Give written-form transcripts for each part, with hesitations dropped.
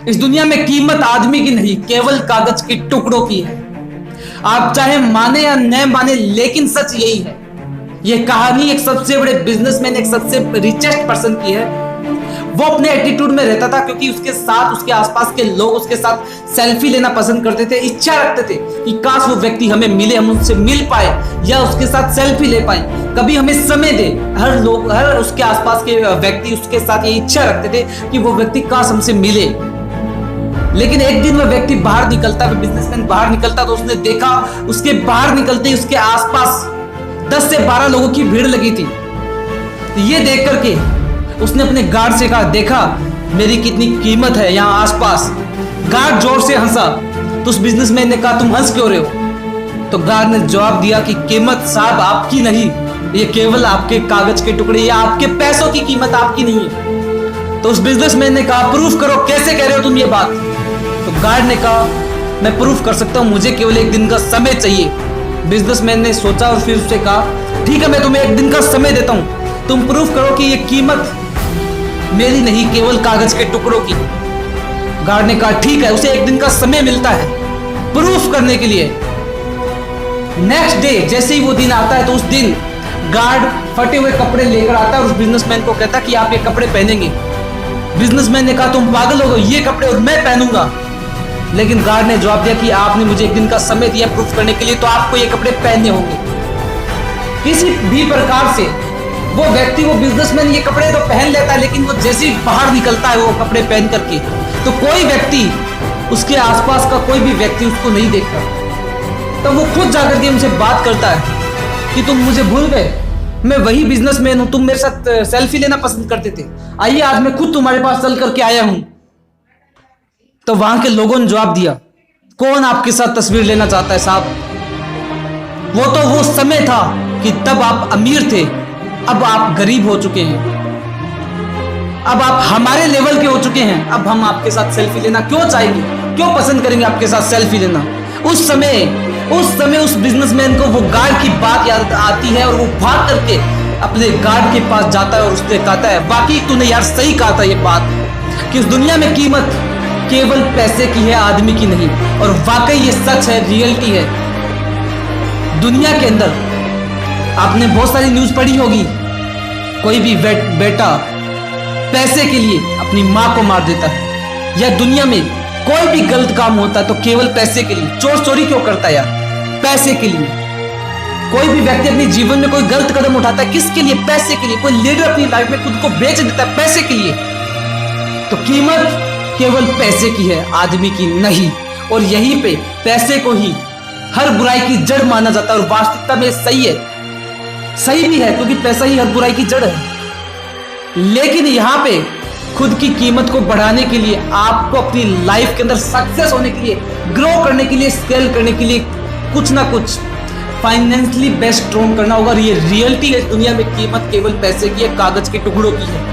इस दुनिया में कीमत आदमी की नहीं, केवल कागज के टुकड़ों की है। आप चाहे माने या न माने, लेकिन सच यही है। यह कहानी एक सबसे बड़े बिजनेसमैन, एक सबसे रिचेस्ट पर्सन की है। वो अपने एटीट्यूड में रहता था क्योंकि उसके साथ उसके आसपास के लोग उसके साथ सेल्फी लेना पसंद करते थे, इच्छा रखते थे कि काश वो व्यक्ति हमें मिले, हम उससे मिल पाए या उसके साथ सेल्फी ले पाए, कभी हमें समय दे। हर उसके आसपास के व्यक्ति उसके साथ ये इच्छा रखते थे कि वो व्यक्ति काश हमसे मिले। लेकिन एक दिन वह व्यक्ति बाहर निकलता, वह बिजनेसमैन बाहर निकलता, तो उसने देखा उसके बाहर निकलते ही उसके आसपास 10 से 12 लोगों की भीड़ लगी थी। तो ये देख करके उसने अपने गार्ड से कहा, देखा मेरी कितनी कीमत है यहाँ आसपास। गार्ड जोर से हंसा। तो उस बिजनेसमैन ने कहा, तुम हंस क्यों रहे हो? तो गार्ड ने जवाब दिया कि कीमत साहब आपकी नहीं, ये केवल आपके कागज के टुकड़े या आपके पैसों की कीमत आपकी नहीं है। तो उस बिजनेसमैन ने कहा, प्रूफ करो, कैसे कह रहे हो तुम ये बात? तो गार्ड ने कहा, मैं प्रूफ कर सकता हूं, मुझे केवल एक दिन का समय चाहिए। बिजनेसमैन ने सोचा और फिर उससे कहा, ठीक है, मैं तुम्हें एक दिन का समय देता हूं, तुम प्रूफ करो कि ये कीमत मेरी नहीं, केवल कागज के टुकड़ों की। गार्ड ने कहा, ठीक है, उसे एक दिन का समय मिलता है प्रूफ करने के लिए। नेक्स्ट डे जैसे ही वो दिन आता है, तो उस दिन गार्ड फटे हुए कपड़े लेकर आता है और उस बिजनेसमैन को कहता कि आप ये कपड़े पहनेंगे। बिजनेसमैन ने कहा, तुम पागल हो गए, ये कपड़े और मैं पहनूंगा। लेकिन गार्ड ने जवाब दिया कि आपने मुझे एक दिन का समय दिया प्रूफ करने के लिए, तो आपको ये कपड़े पहनने होंगे। किसी भी प्रकार से वो व्यक्ति, वो बिजनेसमैन ये कपड़े तो पहन लेता है, लेकिन वो जैसे ही बाहर निकलता है वो कपड़े पहन करके, तो कोई व्यक्ति, उसके आसपास का कोई भी व्यक्ति उसको नहीं देखता। तब तो वो खुद जाकर के उनसे बात करता है कि तुम मुझे भूल गए, मैं वही बिजनेसमैन हूं, तुम मेरे साथ सेल्फी लेना पसंद करते थे, आइए आज मैं खुद तुम्हारे पास चल करके आया हूं। तो वहां के लोगों ने जवाब दिया, कौन आपके साथ तस्वीर लेना चाहता है साहब? वो तो वो समय था कि तब आप अमीर थे, अब आप गरीब हो चुके हैं, अब आप हमारे लेवल के हो चुके हैं, अब हम आपके साथ सेल्फी लेना क्यों चाहेंगे, क्यों पसंद करेंगे आपके साथ सेल्फी लेना? उस समय उस बिजनेसमैन को वो गार्ड की बात याद आती है और वो भाग करके अपने गार्ड के पास जाता है और उससे कहता है, वाकई तूने यार सही कहा था ये बात कि इस दुनिया में कीमत केवल पैसे की है, आदमी की नहीं। और वाकई ये सच है, रियलिटी है। दुनिया के अंदर आपने बहुत सारी न्यूज पढ़ी होगी, कोई भी बेटा पैसे के लिए अपनी मां को मार देता है, या दुनिया में कोई भी गलत काम होता है तो केवल पैसे के लिए। चोर चोरी क्यों करता है यार? पैसे के लिए। कोई भी व्यक्ति अपने जीवन में कोई गलत कदम उठाता है, किसके लिए? पैसे के लिए। कोई लीडर अपनी लाइफ में खुद को बेच देता है पैसे के लिए। तो कीमत केवल पैसे की है, आदमी की नहीं। और यहीं पे पैसे को ही हर बुराई की जड़ माना जाता है, और वास्तविकता में सही है, सही भी है, क्योंकि पैसा ही हर बुराई की जड़ है। लेकिन यहां पे खुद की कीमत को बढ़ाने के लिए, आपको अपनी लाइफ के अंदर सक्सेस होने के लिए, ग्रो करने के लिए, स्केल करने के लिए कुछ ना कुछ फाइनेंशियली बेस्ट स्ट्रॉन्ग करना होगा। ये रियलिटी है, दुनिया में कीमत केवल पैसे की है, कागज के टुकड़ों की है।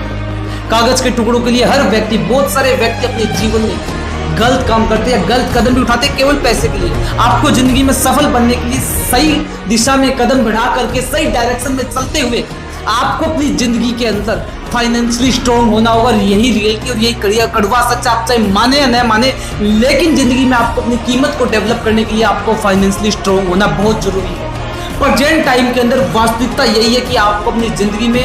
कागज के टुकड़ों के लिए हर व्यक्ति, बहुत सारे व्यक्ति अपने जीवन में गलत काम करते हैं, गलत कदम भी उठाते हैं केवल पैसे के लिए। आपको जिंदगी में सफल बनने के लिए सही दिशा में कदम बढ़ा करके, सही डायरेक्शन में चलते हुए आपको अपनी जिंदगी के अंदर फाइनेंशियली स्ट्रॉन्ग होना होगा। यही रियलिटी और यही कड़वा सच, आप चाहे माने या न माने, लेकिन जिंदगी में आपको अपनी कीमत को डेवलप करने के लिए आपको फाइनेंशियली स्ट्रॉन्ग होना बहुत जरूरी है। प्रेजेंट टाइम के अंदर वास्तविकता यही है कि आपको अपनी जिंदगी में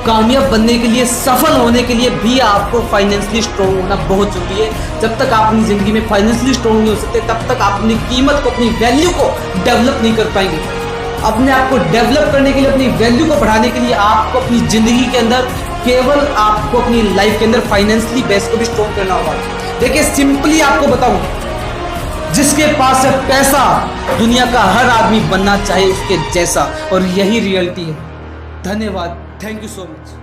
कामयाब बनने के लिए, सफल होने के लिए भी आपको फाइनेंशियली स्ट्रॉन्ग होना बहुत जरूरी है। जब तक आप अपनी जिंदगी में फाइनेंशियली स्ट्रॉन्ग नहीं हो सकते, तब तक आप अपनी कीमत को, अपनी वैल्यू को डेवलप नहीं कर पाएंगे। अपने आप को डेवलप करने के लिए, अपनी वैल्यू को बढ़ाने के लिए आपको अपनी जिंदगी के अंदर, केवल आपको अपनी लाइफ के अंदर फाइनेंशियली बेस को भी स्ट्रॉन्ग करना होगा। देखिए, सिंपली आपको बताऊं, जिसके पास है पैसा, दुनिया का हर आदमी बनना चाहे उसके जैसा, और यही रियलिटी है। धन्यवाद, थैंक यू सो मच।